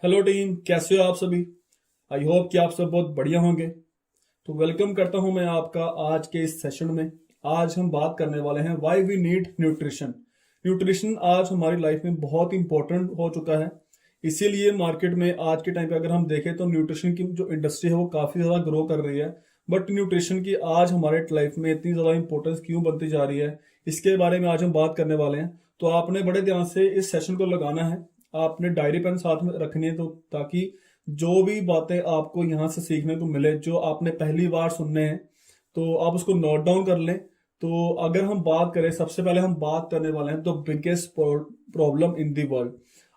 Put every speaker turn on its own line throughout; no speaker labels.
Hello team, कैसे हो आप सभी। आई होप कि आप सब बहुत बढ़िया होंगे। तो वेलकम करता हूं मैं आपका आज के इस सेशन में। आज हम बात करने वाले हैं why we need nutrition. Nutrition आज हमारी लाइफ में बहुत इंपॉर्टेंट हो चुका है। इसीलिए मार्केट में आज के टाइम पे अगर हम देखें तो न्यूट्रिशन की जो इंडस्ट्री है वो काफ़ी ज़्यादा ग्रो कर रही है। बट न्यूट्रिशन की आज हमारे लाइफ में इतनी ज़्यादा इंपॉर्टेंस क्यों बनती जा रही है, इसके बारे में आज हम बात करने वाले हैं। तो आपने बड़े ध्यान से इस सेशन को लगाना है। आपने डायरी पेन साथ में रखनी है, तो ताकि जो भी बातें आपको यहाँ से सीखने को मिले, जो आपने पहली बार सुनने हैं, तो आप उसको नोट डाउन कर लें। तो अगर हम बात करें, सबसे पहले हम बात करने वाले हैं the biggest problem in the world.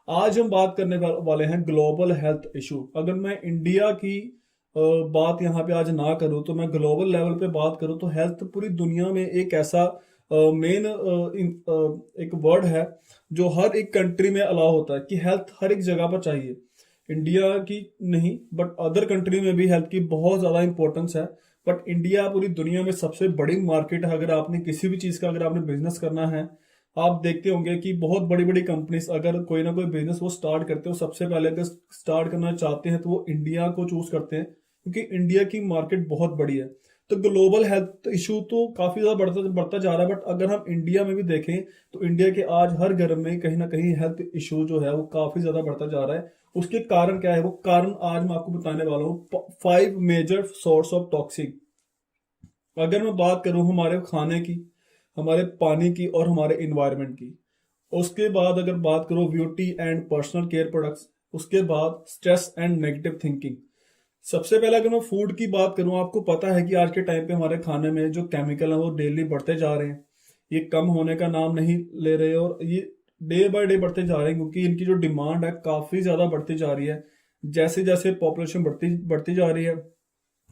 आज हम बात करने वाले हैं ग्लोबल हेल्थ इशू। अगर मैं इंडिया की बात यहाँ पे आज ना करूँ, तो मैं ग्लोबल लेवल पे बात करूँ, तो हेल्थ पूरी दुनिया में एक ऐसा मेन एक वर्ड है जो हर एक कंट्री में अलाउ होता है कि हेल्थ हर एक जगह पर चाहिए। इंडिया की नहीं, बट अदर कंट्री में भी हेल्थ की बहुत ज़्यादा इंपॉर्टेंस है। बट इंडिया पूरी दुनिया में सबसे बड़ी मार्केट है। अगर आपने किसी भी चीज़ का, अगर आपने बिजनेस करना है, आप देखते होंगे कि बहुत बड़ी बड़ी कंपनीज अगर कोई ना कोई बिजनेस वो स्टार्ट करते हो, सबसे पहले अगर स्टार्ट करना चाहते हैं तो वो इंडिया को चूज करते हैं, क्योंकि इंडिया की मार्केट बहुत बड़ी है। तो ग्लोबल हेल्थ इशू तो काफी ज्यादा बढ़ता बढ़ता जा रहा है। बट अगर हम इंडिया में भी देखें तो इंडिया के आज हर घर में कहीं ना कहीं हेल्थ इशू जो है वो काफी ज्यादा बढ़ता जा रहा है। उसके कारण क्या है, वो कारण आज मैं आपको बताने वाला हूँ। 5 मेजर सोर्स ऑफ टॉक्सिक। अगर मैं बात करूं हमारे खाने की, हमारे पानी की और हमारे इन्वायरमेंट की, उसके बाद अगर बात करूं beauty and personal care products, उसके बाद स्ट्रेस एंड नेगेटिव थिंकिंग। सबसे पहले अगर मैं फूड की बात करूं, आपको पता है कि आज के टाइम पे हमारे खाने में जो केमिकल है वो डेली बढ़ते जा रहे हैं। ये कम होने का नाम नहीं ले रहे, और ये डे बाय डे बढ़ते जा रहे हैं, क्योंकि इनकी जो डिमांड है काफी ज्यादा बढ़ती जा रही है। जैसे जैसे पॉपुलेशन बढ़ती बढ़ती जा रही है,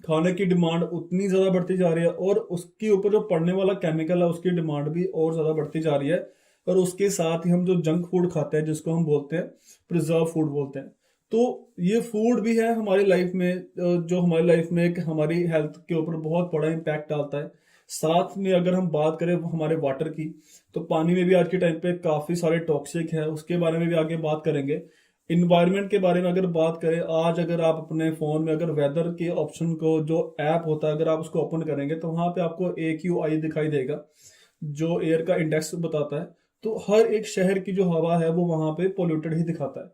खाने की डिमांड उतनी ज्यादा बढ़ती जा रही है, और उसके ऊपर जो पड़ने वाला केमिकल है उसकी डिमांड भी और ज्यादा बढ़ती जा रही है। और उसके साथ ही हम जो जंक फूड खाते हैं, जिसको हम बोलते हैं प्रिजर्व फूड बोलते हैं, तो ये फूड भी है हमारी लाइफ में, जो हमारी लाइफ में एक हमारी हेल्थ के ऊपर बहुत बड़ा इम्पैक्ट डालता है। साथ में अगर हम बात करें हमारे वाटर की, तो पानी में भी आज के टाइम पे काफी सारे टॉक्सिक है, उसके बारे में भी आगे बात करेंगे। इन्वायरमेंट के बारे में अगर बात करें, आज अगर आप अपने फोन में अगर वेदर के ऑप्शन को, जो ऐप होता है, अगर आप उसको ओपन करेंगे तो वहां पे आपको AQI दिखाई देगा, जो एयर का इंडेक्स बताता है। तो हर एक शहर की जो हवा है वो वहां पे पोल्यूटेड ही दिखाता है।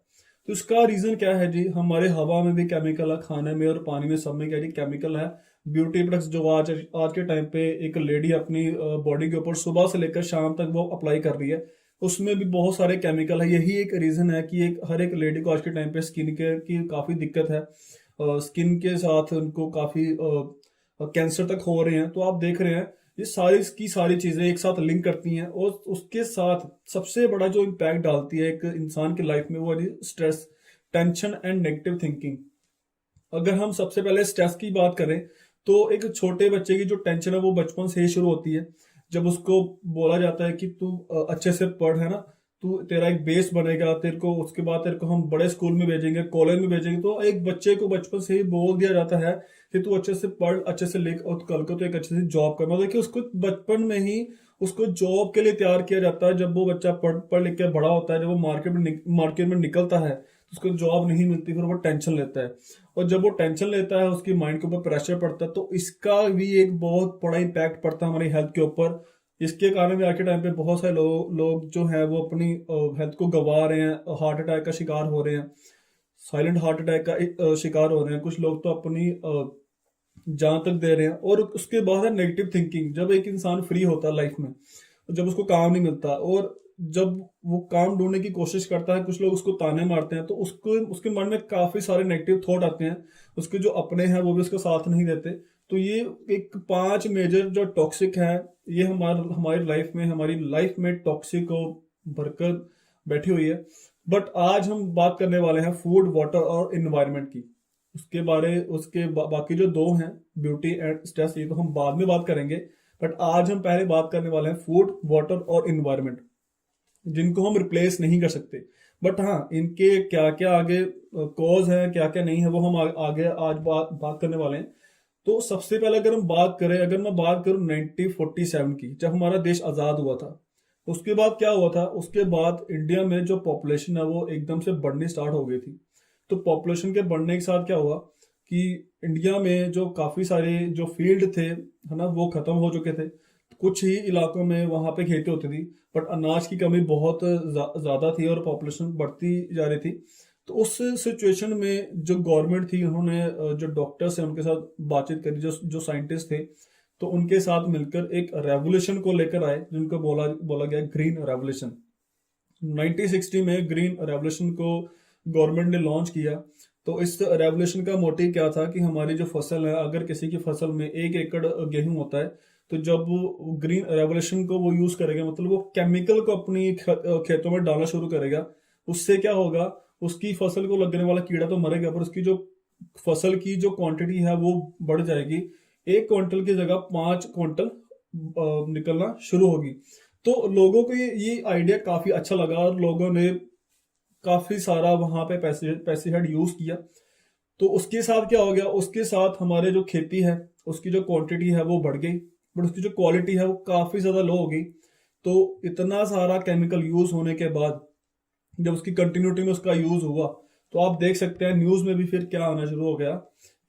तो इसका रीजन क्या है जी, हमारे हवा में भी केमिकल है, खाने में और पानी में, सब में क्या जी केमिकल है। ब्यूटी प्रोडक्ट्स जो आज आज के टाइम पे एक लेडी अपनी बॉडी के ऊपर सुबह से लेकर शाम तक वो अप्लाई कर रही है, उसमें भी बहुत सारे केमिकल है। यही एक रीजन है कि एक हर एक लेडी को आज के टाइम पे स्किन केयर की काफी दिक्कत है। स्किन के साथ उनको काफी कैंसर तक हो रहे हैं। तो आप देख रहे हैं ये सारी की सारी चीजें एक साथ लिंक करती हैं, और उसके साथ सबसे बड़ा जो इम्पैक्ट डालती है एक इंसान की लाइफ में, वो है stress, tension and negative thinking. अगर हम सबसे पहले स्ट्रेस की बात करें, तो एक छोटे बच्चे की जो टेंशन है वो बचपन से ही शुरू होती है। जब उसको बोला जाता है कि तू अच्छे से पढ़, है ना, तू तेरा एक बेस बनेगा, तेरे को उसके बाद तेरे को हम बड़े स्कूल में भेजेंगे, कॉलेज में भेजेंगे। तो एक बच्चे को बचपन से ही बोल दिया जाता है कि तू अच्छे से पढ़, अच्छे से लिख, और कल को तो एक अच्छे से जॉब कर। मतलब कि उसको बचपन में ही उसको जॉब के लिए तैयार किया जाता है। जब वो बच्चा पढ़ पढ़ लिख के बड़ा होता है, जब वो मार्केट में निकलता है, तो उसको जॉब नहीं मिलती, फिर वो टेंशन लेता है। और जब वो टेंशन लेता है, उसकी माइंड के ऊपर प्रेशर पड़ता है, तो इसका भी एक बहुत बड़ा इम्पैक्ट पड़ता है हमारी हेल्थ के ऊपर। इसके कारण भी आज के टाइम पे बहुत सारे लोग जो हैं वो अपनी हेल्थ को गंवा रहे हैं, हार्ट अटैक का शिकार हो रहे हैं, साइलेंट हार्ट अटैक का शिकार हो रहे हैं। कुछ लोग तो अपनी जान तक दे रहे हैं। और उसके बाद है नेगेटिव थिंकिंग। जब एक इंसान फ्री होता है लाइफ में, जब उसको काम नहीं मिलता, और जब वो काम ढूंढने की कोशिश करता है, कुछ लोग उसको ताने मारते हैं, तो उसको उसके मन में काफी सारे नेगेटिव थॉट आते हैं। उसके जो अपने हैं वो भी उसको साथ नहीं देते। तो ये एक 5 मेजर जो टॉक्सिक है, ये हमारी लाइफ में टॉक्सिक को भरकर बैठी हुई है। बट आज हम बात करने वाले हैं फूड, वाटर और इन्वायरमेंट की। बाकी जो दो हैं, ब्यूटी एंड स्ट्रेस, ये तो हम बाद में बात करेंगे। बट आज हम पहले बात करने वाले हैं फूड, वाटर और इन्वायरमेंट, जिनको हम रिप्लेस नहीं कर सकते। बट हाँ, इनके क्या क्या आगे कॉज है, क्या क्या नहीं है, वो हम आगे आज बात करने वाले हैं। तो सबसे पहले अगर हम बात करें, अगर मैं बात करूं 1947 की, जब हमारा देश आजाद हुआ था, उसके बाद क्या हुआ था, उसके बाद इंडिया में जो पॉपुलेशन है वो एकदम से बढ़नी स्टार्ट हो गई थी। तो पॉपुलेशन के बढ़ने के साथ क्या हुआ कि इंडिया में जो काफ़ी सारे जो फील्ड थे है ना वो ख़त्म हो चुके थे। कुछ ही इलाकों में वहाँ पे खेती होती थी, बट अनाज की कमी बहुत ज़्यादा थी और पॉपुलेशन बढ़ती जा रही थी। तो उस सिचुएशन में जो गवर्नमेंट थी उन्होंने जो डॉक्टर्स हैं उनके साथ बातचीत करी, जो जो साइंटिस्ट थे, तो उनके साथ मिलकर एक रेवोल्यूशन को लेकर आए जिनको बोला बोला गया ग्रीन रेवोल्यूशन। 1960 में ग्रीन रेवोल्यूशन को गवर्नमेंट ने लॉन्च किया। तो इस रेवोल्यूशन का मोटिव क्या था कि हमारी जो फसल है, अगर किसी की फसल में 1 एकड़ गेहूं होता है, तो जब वो ग्रीन रेवोल्यूशन को वो यूज करेगा, मतलब वो केमिकल को अपनी खेतों में डालना शुरू करेगा, उससे क्या होगा, उसकी फसल को लगने वाला कीड़ा तो मरेगा, पर उसकी जो फसल की जो क्वांटिटी है वो बढ़ जाएगी। 1 क्विंटल की जगह 5 क्विंटल निकलना शुरू होगी। तो लोगों को ये आइडिया काफी अच्छा लगा और लोगों ने काफी सारा वहां पे पेस्टिसाइड यूज किया। तो उसके साथ क्या हो गया, उसके साथ हमारे जो खेती है उसकी जो क्वांटिटी है वो बढ़ गई, बट उसकी जो क्वालिटी है वो काफी ज्यादा लो हो गई। तो इतना सारा केमिकल यूज होने के बाद जब उसकी कंटिन्यूटी में उसका यूज हुआ, तो आप देख सकते हैं न्यूज में भी फिर क्या आना शुरू हो गया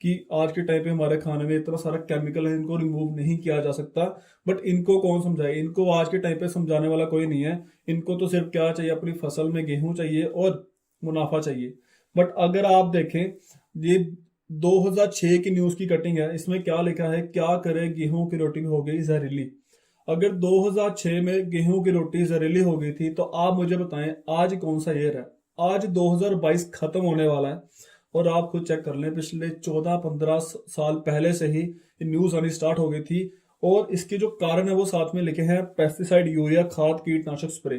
कि आज के टाइम पे हमारे खाने में इतना सारा केमिकल है, इनको रिमूव नहीं किया जा सकता। बट इनको कौन समझाए, इनको आज के टाइम पे समझाने वाला कोई नहीं है। इनको तो सिर्फ क्या चाहिए, अपनी फसल में गेहूं चाहिए और मुनाफा चाहिए। बट अगर आप देखें, ये 2006 की न्यूज की कटिंग है, इसमें क्या लिखा है, क्या करे गेहूं की रोटी हो गई जहरीली। अगर 2006 में गेहूं की रोटी जहरीली हो गई थी, तो आप मुझे बताएं आज कौन सा ईयर है। आज 2022 खत्म होने वाला है और आप खुद चेक कर लें, पिछले 14-15 साल पहले से ही न्यूज आनी स्टार्ट हो गई थी। और इसके जो कारण है वो साथ में लिखे हैं, पेस्टिसाइड, यूरिया खाद, कीटनाशक स्प्रे।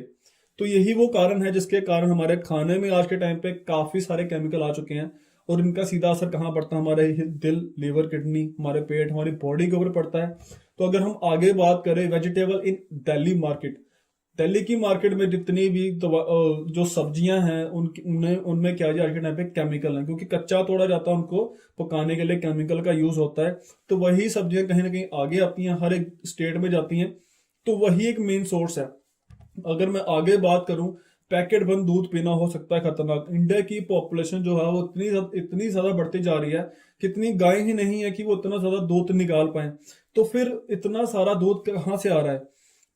तो यही वो कारण है जिसके कारण हमारे खाने में आज के टाइम पे काफी सारे केमिकल आ चुके हैं। और इनका सीधा असर कहाँ पड़ता है, हमारे दिल, लीवर, किडनी, हमारे पेट, हमारी बॉडी के ऊपर पड़ता है। तो अगर हम आगे बात करें वेजिटेबल इन दिल्ली मार्केट, दिल्ली की मार्केट में जितनी भी जो सब्जियां हैं उनमें उनमें क्या है, आज के टाइम पे केमिकल है, क्योंकि कच्चा तोड़ा जाता है, उनको पकाने के लिए केमिकल का यूज होता है। तो वही सब्जियां कहीं ना कहीं आगे आती हैं, हर एक स्टेट में जाती हैं। तो वही एक मेन सोर्स है। अगर मैं आगे बात करूं, पैकेट बंद दूध पीना हो सकता है खतरनाक। इंडिया की पॉपुलेशन जो है वो इतनी ज्यादा बढ़ती जा रही है, कितनी गाय ही नहीं है कि वो इतना ज्यादा दूध निकाल पाए। तो फिर इतना सारा दूध कहाँ से आ रहा है।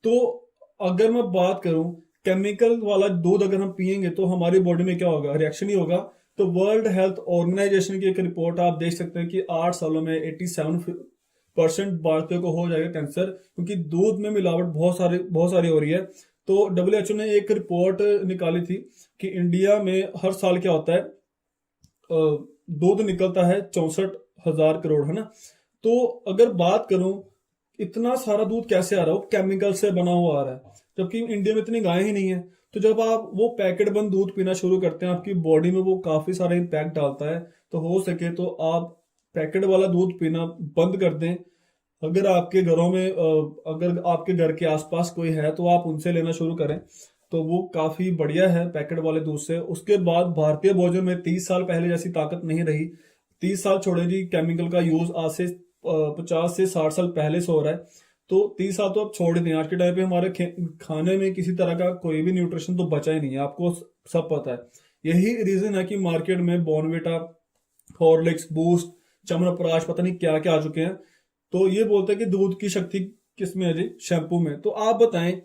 तो अगर मैं बात करूं, केमिकल वाला दूध अगर हम पियेंगे तो हमारी बॉडी में क्या होगा, रिएक्शन ही होगा। तो वर्ल्ड हेल्थ ऑर्गेनाइजेशन की एक रिपोर्ट आप देख सकते हैं कि 8 सालों में 87% भारतीयों को हो जाएगा कैंसर, क्योंकि दूध में मिलावट बहुत सारी हो रही है। तो WHO ने एक रिपोर्ट निकाली थी कि इंडिया में हर साल क्या होता है, दूध निकलता है 64,000 करोड़, है ना। तो अगर बात करूं, इतना सारा दूध कैसे आ रहा है, वो केमिकल से बना हुआ आ रहा है, जबकि इंडिया में इतनी गाय ही नहीं है। तो जब आप वो पैकेट बंद दूध पीना शुरू करते हैं, आपकी बॉडी में वो काफी सारा इम्पैक्ट डालता है। तो हो सके तो आप पैकेट वाला दूध पीना बंद कर दें। अगर आपके घरों में अगर आपके घर के आसपास कोई है तो आप उनसे लेना शुरू करें, तो वो काफी बढ़िया है पैकेट वाले दूध से। उसके बाद भारतीय भोजन में 30 साल पहले जैसी ताकत नहीं रही। 30 साल छोड़े जी, केमिकल का यूज आज से 50 से 60 साल पहले से हो रहा है। तो 30 साल तो आप छोड़ ही दें, आज के टाइम पे हमारे खाने में किसी तरह का कोई भी न्यूट्रिशन तो बचा ही नहीं है, आपको सब पता है। यही रीजन है कि मार्केट में बॉर्नविटा, हॉर्लिक्स, बूस्ट, च्यवनप्राश, पता नहीं क्या क्या आ चुके हैं। तो ये बोलते हैं कि दूध की शक्ति किस में है जी, शैम्पू में। तो आप बताएं,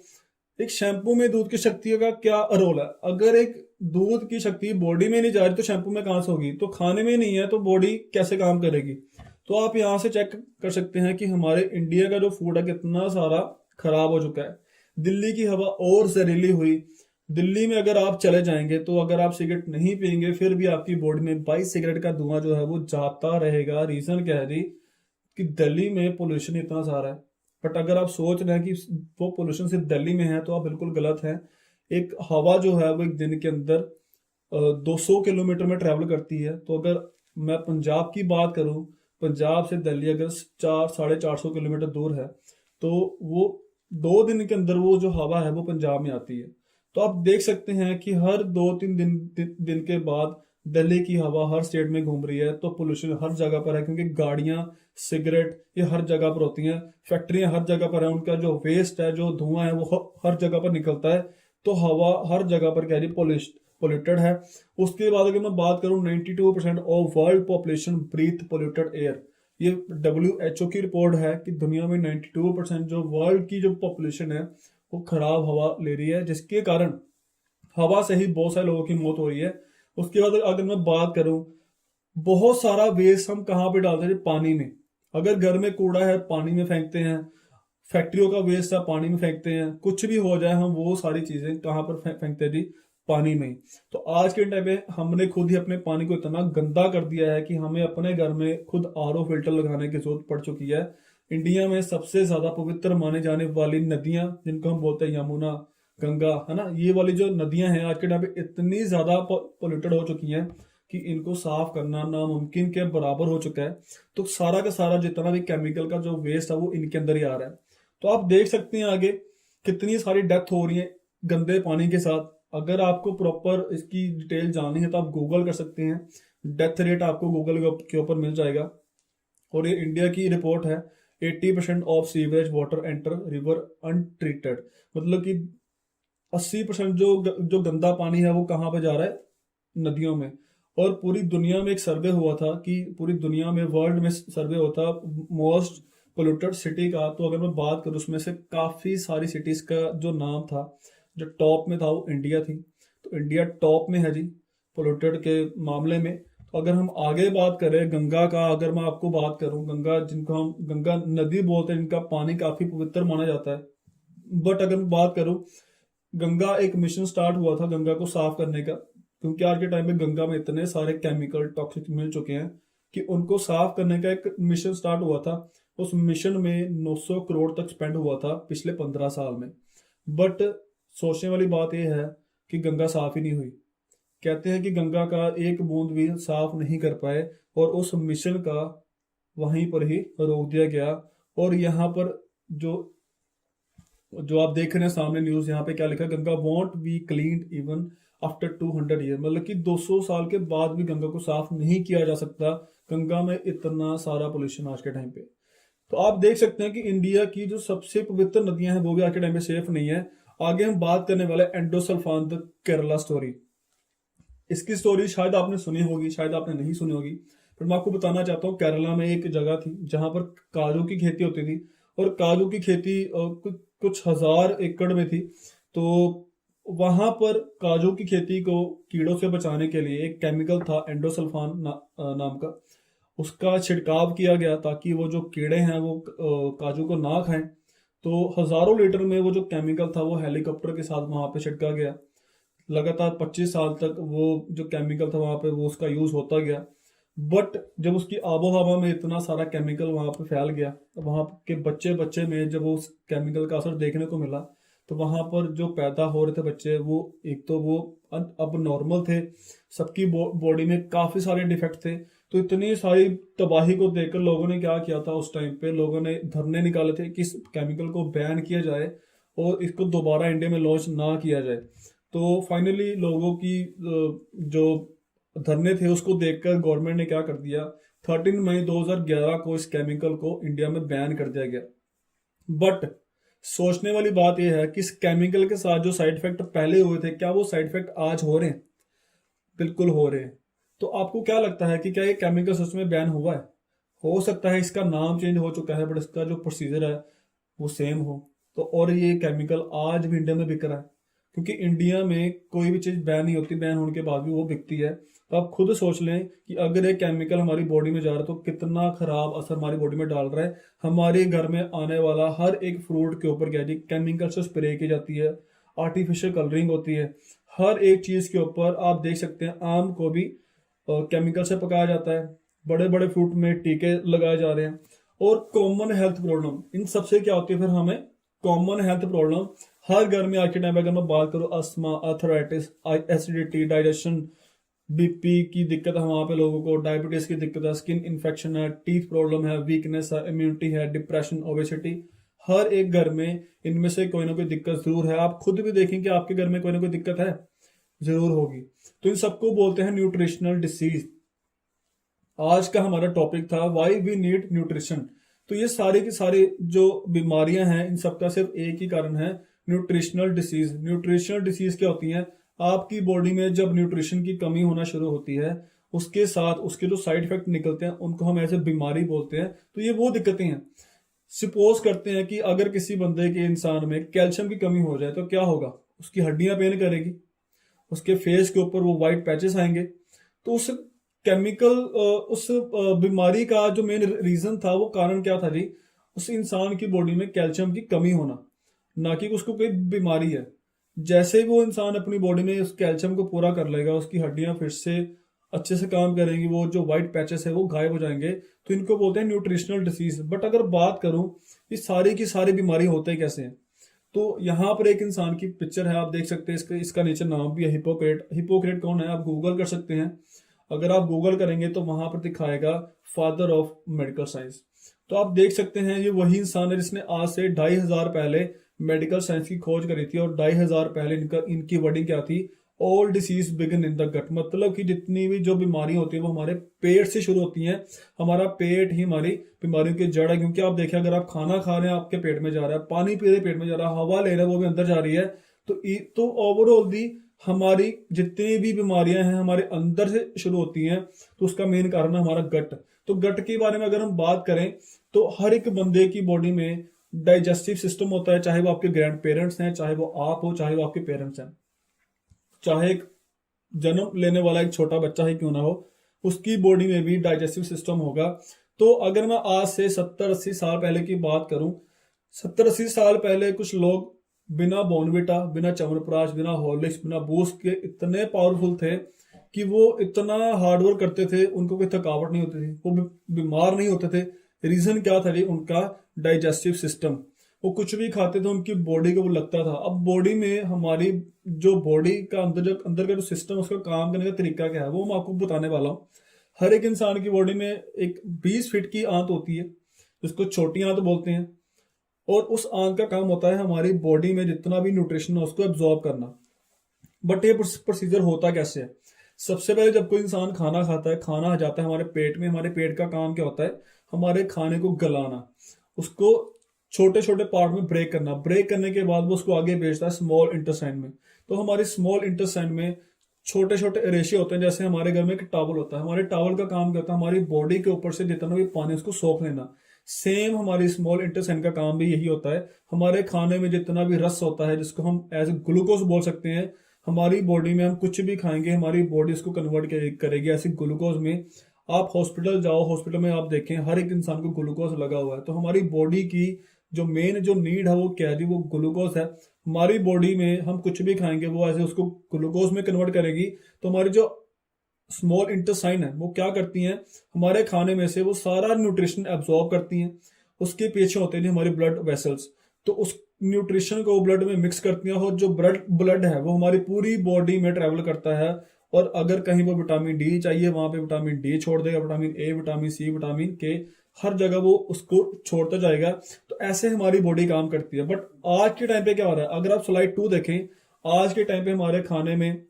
एक शैम्पू में दूध की शक्ति का क्या रोल है। अगर एक दूध की शक्ति बॉडी में नहीं जा रही तो शैम्पू में कहां से होगी, तो खाने में नहीं है तो बॉडी कैसे काम करेगी। तो आप यहां से चेक कर सकते हैं कि हमारे इंडिया का जो फूड है कितना सारा खराब हो चुका है। दिल्ली की हवा और जहरीली हुई। दिल्ली में अगर आप चले जाएंगे तो अगर आप सिगरेट नहीं पियेंगे फिर भी आपकी बॉडी में 22 सिगरेट का धुआं जो है वो जाता रहेगा। रीजन क्या है जी, कि दिल्ली में पोल्यूशन इतना सारा है। बट अगर आप सोच रहे हैं कि वो पोल्यूशन सिर्फ दिल्ली में है तो आप बिल्कुल गलत हैं। एक हवा जो है वो एक दिन के अंदर 200 किलोमीटर में ट्रैवल करती है। तो अगर मैं पंजाब की बात करूं, पंजाब से दिल्ली अगर 400-450 किलोमीटर दूर है, तो वो 2 दिन के अंदर वो जो हवा है वो पंजाब में आती है। तो आप देख सकते हैं कि हर 2-3 दिन के बाद दिल्ली की हवा हर स्टेट में घूम रही है। तो पोल्यूशन हर जगह पर है, क्योंकि गाड़ियां, सिगरेट ये हर जगह पर होती हैं, फैक्ट्रियां हर जगह पर है, उनका जो वेस्ट है, जो धुआं है वो हर जगह पर निकलता है। तो हवा हर जगह पर कह रही पोल्यूटेड है। उसके बाद अगर मैं बात करूं 92% of world population breathe polluted air. ये WHO की रिपोर्ट है कि दुनिया में 92% जो वर्ल्ड की जो पॉपुलेशन है वो खराब हवा ले रही है, जिसके कारण हवा से ही बहुत सारे लोगों की मौत हो रही है। उसके बाद अगर मैं बात करूं, बहुत सारा वेस्ट हम कहाँ पे डालते हैं? पानी में। अगर घर में कूड़ा है पानी में फेंकते हैं, फैक्ट्रियों का वेस्ट है पानी में फेंकते हैं, कुछ भी हो जाए हम वो सारी चीजें कहाँ पर फेंकते हैं जी? पानी में ही। तो आज के टाइम पे हमने खुद ही अपने पानी को इतना गंदा कर दिया है कि हमें अपने घर में खुद RO फिल्टर लगाने की जरूरत पड़ चुकी है। इंडिया में सबसे ज्यादा पवित्र माने जाने वाली नदियां जिनको हम बोलते हैं यमुना, गंगा, है ना, ये वाली जो नदियां हैं आज के टाइम पे इतनी ज्यादा पोल्यूटेड हो चुकी हैं कि इनको साफ करना नामुमकिन के बराबर हो चुका है। तो सारा का सारा जितना भी केमिकल का जो वेस्ट है वो इनके अंदर ही आ रहा है। तो आप देख सकते हैं आगे कितनी सारी डेथ हो रही है गंदे पानी के साथ। अगर आपको प्रॉपर इसकी डिटेल जाननी है तो आप गूगल कर सकते हैं, डेथ रेट आपको गूगल के ऊपर मिल जाएगा। और ये इंडिया की रिपोर्ट है, 80% of sewerage water enter river untreated. मतलब कि 80% जो गंदा पानी है वो कहाँ पे जा रहा है? नदियों में। और पूरी दुनिया में एक सर्वे हुआ था कि पूरी दुनिया में वर्ल्ड में सर्वे होता मोस्ट पोल्यूटेड सिटी का। तो अगर मैं बात करूँ उसमें से काफी सारी सिटीज का जो नाम था, जो टॉप में था वो इंडिया थी। तो इंडिया टॉप में है जी पोल्यूटेड के मामले में। तो अगर हम आगे बात करें गंगा का, अगर मैं आपको बात करूं, गंगा जिनको हम गंगा नदी बोलते हैं, इनका पानी काफी पवित्र माना जाता है। बट अगर मैं बात करूं, गंगा एक मिशन स्टार्ट हुआ था गंगा को साफ करने का, क्योंकि आज के टाइम में गंगा में इतने सारे केमिकल टॉक्सिक मिल चुके हैं कि उनको साफ करने का एक मिशन स्टार्ट हुआ था। उस मिशन में 900 करोड़ तक स्पेंड हुआ था पिछले 15 साल में। बट सोचने वाली बात यह है कि गंगा साफ ही नहीं हुई। कहते हैं कि गंगा का एक बूंद भी साफ नहीं कर पाए और उस मिशन का वहीं पर ही रोक दिया गया। और यहाँ पर जो जो आप देख रहे हैं सामने न्यूज, यहाँ पे क्या लिखा है? Ganga want B clean even after 200 year. मतलब कि 200 साल के बाद भी गंगा को साफ नहीं किया जा सकता। गंगा में इतना सारा पोल्यूशन आज के टाइम पे। तो आप देख सकते हैं कि इंडिया की जो सबसे पवित्र नदियां हैं वो भी आज के टाइम पे सेफ नहीं है। आगे हम बात करने वाले एंडोसल्फान द केरला स्टोरी। इसकी स्टोरी शायद आपने सुनी होगी, शायद आपने नहीं सुनी होगी, पर मैं आपको बताना चाहता हूँ। केरला में एक जगह थी जहां पर काजू की खेती होती थी, और काजू की खेती कुछ हजार एकड़ में थी। तो वहां पर काजू की खेती को कीड़ों से बचाने के लिए एक केमिकल था एंडोसल्फान नाम का, उसका छिड़काव किया गया ताकि वो जो कीड़े हैं वो काजू को ना खाएं। तो हजारों लीटर में वो जो केमिकल था वो हेलीकॉप्टर के साथ वहां पे छिड़का गया। लगातार 25 साल तक वो जो केमिकल था वहां पे वो उसका यूज होता गया। बट जब उसकी आबो हवा में इतना सारा केमिकल वहां पे फैल गया, तो वहां के बच्चे बच्चे में जब उस केमिकल का असर देखने को मिला, तो वहां पर जो पैदा हो रहे थे बच्चे, वो एक तो वो अब नॉर्मल थे, सबकी बॉडी में काफी सारे डिफेक्ट थे। तो इतनी सारी तबाही को देखकर लोगों ने क्या किया था, उस टाइम पे लोगों ने धरने निकाले थे कि इस केमिकल को बैन किया जाए और इसको दोबारा इंडिया में लॉन्च ना किया जाए। तो फाइनली लोगों की जो धरने थे उसको देखकर गवर्नमेंट ने क्या कर दिया, 13 मई 2011 को इस केमिकल को इंडिया में बैन कर दिया गया। बट सोचने वाली बात यह है कि इस केमिकल के साथ जो साइड इफेक्ट पहले हुए थे, क्या वो साइड इफेक्ट आज हो रहे हैं? बिल्कुल हो रहे हैं। तो आपको क्या लगता है कि क्या ये केमिकल सच में बैन हुआ है? हो सकता है इसका नाम चेंज हो चुका है, बट इसका जो प्रोसीजर है वो सेम हो। तो और ये केमिकल आज भी इंडिया में बिक रहा है, क्योंकि इंडिया में कोई भी चीज बैन नहीं होती, बैन होने के बाद भी वो बिकती है। तो आप खुद सोच लें कि अगर ये केमिकल हमारी बॉडी में जा रहा है तो कितना खराब असर हमारी बॉडी में डाल रहा है। हमारे घर में आने वाला हर एक फ्रूट के ऊपर क्या जी केमिकल से स्प्रे की जाती है, आर्टिफिशियल कलरिंग होती है। हर एक चीज के ऊपर आप देख सकते हैं, आम को भी केमिकल से पकाया जाता है, बड़े बड़े फ्रूट में टीके लगाए जा रहे हैं। और कॉमन हेल्थ प्रॉब्लम इन सबसे क्या होती है? फिर हमें कॉमन हेल्थ प्रॉब्लम हर घर में आज के टाइम पे अगर मैं बात करूं, asthma, arthritis, acidity, digestion, BP की दिक्कत है वहां पे लोगों को, डायबिटीज की दिक्कत है, स्किन इन्फेक्शन है, टीथ प्रॉब्लम है, वीकनेस है, इम्यूनिटी है, डिप्रेशन, ओबेसिटी। हर एक घर में इनमें से कोई ना कोई दिक्कत जरूर है। आप खुद भी देखें कि आपके घर में कोई ना कोई दिक्कत है, जरूर होगी। तो इन सबको बोलते हैं न्यूट्रिशनल डिसीज। आज का हमारा टॉपिक था व्हाई वी नीड न्यूट्रिशन। तो ये सारे की सारी जो बीमारियां हैं इन सबका सिर्फ एक ही कारण है, न्यूट्रिशनल डिसीज। न्यूट्रिशनल डिसीज क्या होती हैं? आपकी बॉडी में जब न्यूट्रिशन की कमी होना शुरू होती है, उसके साथ उसके जो साइड इफेक्ट निकलते हैं उनको हम ऐसे बीमारी बोलते हैं। तो ये वो दिक्कतें हैं। सपोज करते हैं कि अगर किसी बंदे के इंसान में कैल्शियम की कमी हो जाए तो क्या होगा, उसकी हड्डियां पेन करेगी, उसके फेस के ऊपर वो वाइट पैचेस आएंगे। तो उस केमिकल उस बीमारी का जो मेन रीजन था, वो कारण क्या था जी, उस इंसान की बॉडी में कैल्शियम की कमी होना, ना कि उसको कोई बीमारी है। जैसे ही वो इंसान अपनी बॉडी में उस कैल्शियम को पूरा कर लेगा, उसकी हड्डियां फिर से अच्छे से काम करेंगी, वो जो व्हाइट पैचेस है वो गायब हो जाएंगे। तो इनको बोलते हैं न्यूट्रिशनल डिसीज। बट अगर बात करूं ये सारी की सारी बीमारी होते कैसे हैं, तो यहाँ पर एक इंसान की पिक्चर है, आप देख सकते हैं। इसका नीचे नाम भी है हिपोक्रेट। हिपोक्रेट कौन है, आप गूगल कर सकते हैं। अगर आप गूगल करेंगे तो वहां पर दिखाएगा फादर ऑफ मेडिकल साइंस। तो आप देख सकते हैं ये वही इंसान है जिसने आज से 2500 पहले मेडिकल साइंस की खोज करी थी। और 2500 पहले इनकी वर्डिंग क्या थी, all disease begin in the gut. मतलब कि जितनी भी जो बीमारी होती है वो हमारे पेट से शुरू होती हैं। हमारा पेट ही हमारी बीमारियों की जड़ है। क्योंकि आप देखें, अगर आप खाना खा रहे हैं आपके पेट में जा रहा है, पानी पी रहे पेट में जा रहा है, हवा ले रहे हैं वो भी अंदर जा रही है। तो ओवरऑल दी हमारी जितनी भी बीमारियां हैं हमारे अंदर से शुरू होती हैं। तो उसका मेन कारण है हमारा गट। तो गट के बारे में अगर हम बात करें तो हर एक बंदे की बॉडी में डाइजेस्टिव सिस्टम होता है, चाहे वो आपके ग्रैंड पेरेंट्स हैं, चाहे वो आप हो, चाहे वो आपके पेरेंट्स हैं, चाहे एक जन्म लेने वाला एक छोटा बच्चा ही क्यों ना हो, उसकी बॉडी में भी डाइजेस्टिव सिस्टम होगा। तो अगर मैं आज से 70-80 साल पहले की बात करूं, 70-80 साल पहले कुछ लोग बिना बॉर्नविटा, बिना च्यवनप्राश, बिना हॉर्लिक्स, बिना बूस्ट के इतने पावरफुल थे कि वो इतना हार्डवर्क करते थे, उनको कोई थकावट नहीं होती थी, वो बीमार नहीं होते थे। रीजन क्या था जी, उनका डाइजेस्टिव सिस्टम। वो कुछ भी खाते थे उनकी बॉडी को वो लगता था। अब बॉडी में हमारी जो बॉडी का अंदर का जो सिस्टम, उसका काम करने का तरीका क्या है वो मैं आपको बताने वाला हूँ। हर एक इंसान की बॉडी में एक 20 फीट की आंत होती है, जिसको छोटी आंत बोलते हैं। और उस आंत का काम होता है हमारी बॉडी में जितना भी न्यूट्रिशन है उसको एब्जॉर्ब करना। बट ये प्रोसीजर होता कैसे है, सबसे पहले जब कोई इंसान खाना खाता है, खाना जाता है हमारे पेट में, हमारे पेट का काम क्या होता है, हमारे खाने को गलाना, उसको छोटे छोटे पार्ट में ब्रेक करना। ब्रेक करने के बाद वो उसको आगे भेजता है स्मॉल इंटेस्टाइन में। तो हमारे स्मॉल इंटेस्टाइन में छोटे छोटे रेशे होते हैं। जैसे हमारे घर में एक टॉवल होता है, हमारे टॉवल का काम क्या होता है, हमारी बॉडी के ऊपर से जितना भी पानी उसको सोख लेना। सेम हमारी स्मॉल इंटेस्टाइन का काम भी यही होता है। हमारे खाने में जितना भी रस होता है, जिसको हम एज ए ग्लूकोज बोल सकते हैं, हमारी बॉडी में हम कुछ भी खाएंगे हमारी बॉडी उसको कन्वर्ट करेगी ऐसे ग्लूकोज में। आप हॉस्पिटल जाओ, हॉस्पिटल में आप देखें हर एक इंसान को ग्लूकोज लगा हुआ है। तो हमारी बॉडी की जो मेन जो नीड है वो क्या है, वो ग्लूकोज है। हमारी बॉडी में हम कुछ भी खाएंगे वो ऐसे उसको ग्लूकोज में कन्वर्ट करेगी। तो हमारी जो स्मॉल इंटेस्टाइन है वो क्या करती हैं, हमारे खाने में से वो सारा न्यूट्रिशन एब्जॉर्ब करती हैं। उसके पीछे होते हैं हमारी ब्लड वेसल्स, तो उस न्यूट्रिशन को ब्लड में मिक्स करती हैं। और जो ब्लड है वो हमारी पूरी बॉडी में ट्रेवल करता है। और अगर कहीं पर विटामिन डी चाहिए वहां पे विटामिन डी छोड़ देगा, vitamin A, vitamin C, vitamin K, हर जगह वो उसको छोड़ता जाएगा। तो ऐसे हमारी बॉडी काम करती है। बट आज के टाइम पे क्या हो रहा है, अगर आप स्लाइड 2 देखें, आज के टाइम पे हमारे खाने में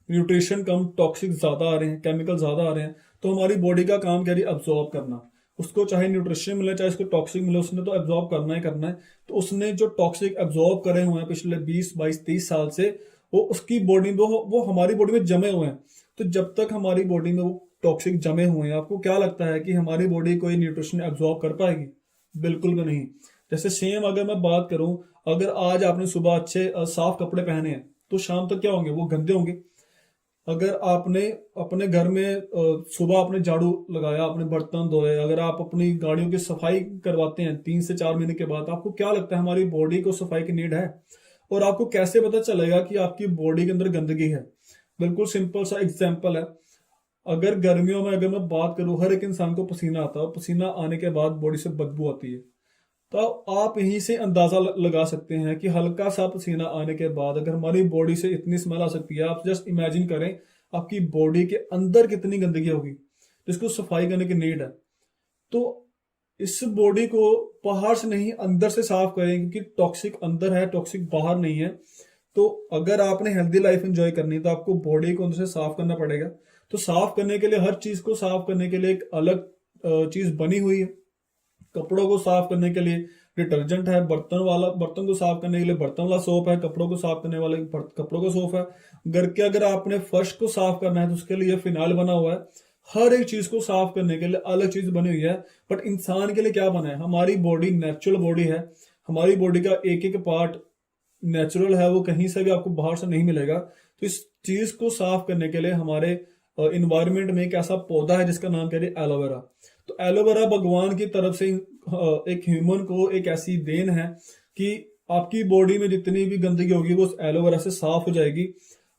न्यूट्रिशन कम, टॉक्सिक ज्यादा आ रहे हैं, केमिकल ज्यादा आ रहे हैं। तो हमारी बॉडी का काम क्या है, अब्सॉर्ब करना। उसको चाहे न्यूट्रिशन मिले चाहे उसको टॉक्सिक मिले, उसने तो एब्जॉर्ब करना ही करना है। तो उसने जो टॉक्सिक एब्जॉर्ब करे हुए हैं पिछले 20-22-30 साल से, वो उसकी बॉडी में वो हमारी बॉडी में जमे हुए हैं। तो जब तक हमारी बॉडी में वो टॉक्सिक जमे हुए हैं, आपको क्या लगता है कि हमारी बॉडी कोई न्यूट्रिशन एब्जॉर्ब कर पाएगी? बिल्कुल भी नहीं। जैसे सेम अगर मैं बात करूं, अगर आज आपने सुबह अच्छे साफ कपड़े पहने हैं तो शाम तक क्या होंगे, वो गंदे होंगे। अगर आपने अपने घर में सुबह आपने झाड़ू लगाया, आपने बर्तन धोए, अगर आप अपनी गाड़ियों की सफाई करवाते हैं 3 से 4 महीने के बाद, आपको क्या लगता है हमारी बॉडी को सफाई की नीड है? और आपको कैसे पता चलेगा कि आपकी बॉडी के अंदर गंदगी है? बिल्कुल सिंपल सा एग्जांपल है। अगर गर्मियों में अगर मैं बात करूं, हर एक इंसान को पसीना आता है, पसीना आने के बाद बॉडी से बदबू आती है। तो आप यहीं से अंदाजा लगा सकते हैं कि हल्का सा पसीना आने के बाद अगर हमारी बॉडी से इतनी स्मेल आ सकती है। आप जस्ट इमेजिन करें आपकी बॉडी के अंदर कितनी गंदगी होगी जिसको सफाई करने की नीड है। तो इस बॉडी को बाहर से नहीं अंदर से साफ करें, क्योंकि टॉक्सिक अंदर है, टॉक्सिक बाहर नहीं है। तो अगर आपने हेल्दी लाइफ एंजॉय करनी है तो आपको बॉडी को अंदर से साफ करना पड़ेगा। तो साफ करने के लिए, हर चीज को साफ करने के लिए एक अलग चीज बनी हुई है। कपड़ों को साफ करने के लिए डिटर्जेंट है, बर्तन को साफ करने के लिए बर्तन वाला सोप है, कपड़ों को साफ करने वाले कपड़ों का सोप है। घर के अगर आपने फर्श को साफ करना है तो उसके लिए फिनाइल बना हुआ है। हर एक चीज को साफ करने के लिए अलग चीज बनी हुई है। बट इंसान के लिए क्या बना है? हमारी बॉडी नेचुरल बॉडी है। हमारी बॉडी का एक एक पार्ट नेचुरल है, वो कहीं से भी आपको बाहर से नहीं मिलेगा। तो इस चीज को साफ करने के लिए हमारे इन्वायरमेंट में एक ऐसा पौधा है जिसका नाम कह रहे एलोवेरा। तो एलोवेरा भगवान की तरफ से एक ह्यूमन को एक ऐसी देन है कि आपकी बॉडी में जितनी भी गंदगी होगी वो उस एलोवेरा से साफ हो जाएगी।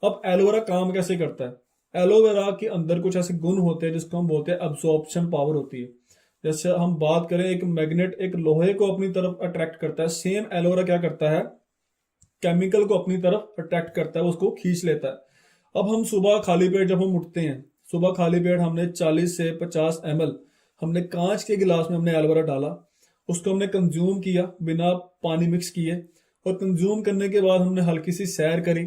अब एलोवेरा काम कैसे करता है? एलोवेरा के अंदर कुछ ऐसे गुण होते हैं जिसको हम बोलते हैं अब्सॉर्प्शन पावर होती है। जैसे हम बात करें, एक मैग्नेट एक लोहे को अपनी तरफ अट्रैक्ट करता है, सेम एलोवेरा क्या करता है? केमिकल को अपनी तरफ अट्रैक्ट करता है, उसको खींच लेता है। अब हम सुबह खाली पेट जब हम उठते हैं, सुबह खाली पेट हमने 40 से 50 ml हमने कांच के गिलास में हमने एलोवेरा डाला, उसको हमने कंज्यूम किया बिना पानी मिक्स किए, और कंज्यूम करने के बाद हमने हल्की सी सैर करी।